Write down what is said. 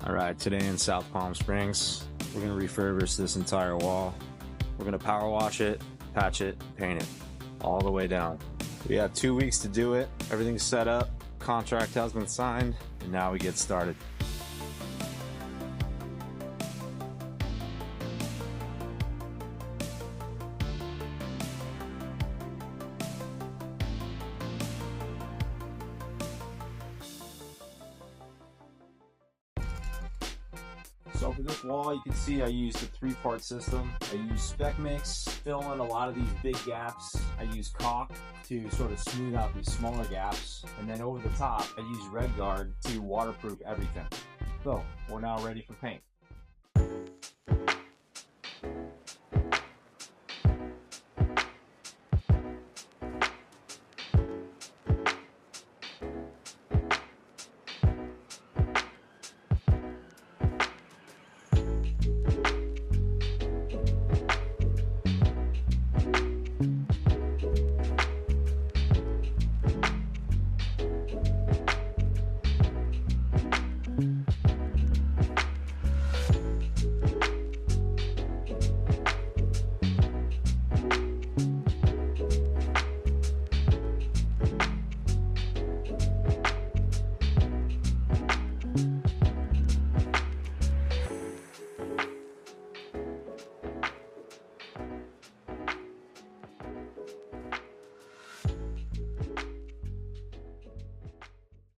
All right, today in South Palm Springs, we're gonna refurbish this entire wall. We're gonna power wash it, patch it, paint it, all the way down. We have 2 weeks to do it. Everything's set up, contract has been signed, and now we get started. So for this wall, you can see I used a 3-part system. I used spec mix, fill in a lot of these big gaps. I used caulk to sort of smooth out these smaller gaps. And then over the top, I used red guard to waterproof everything. So we're now ready for paint.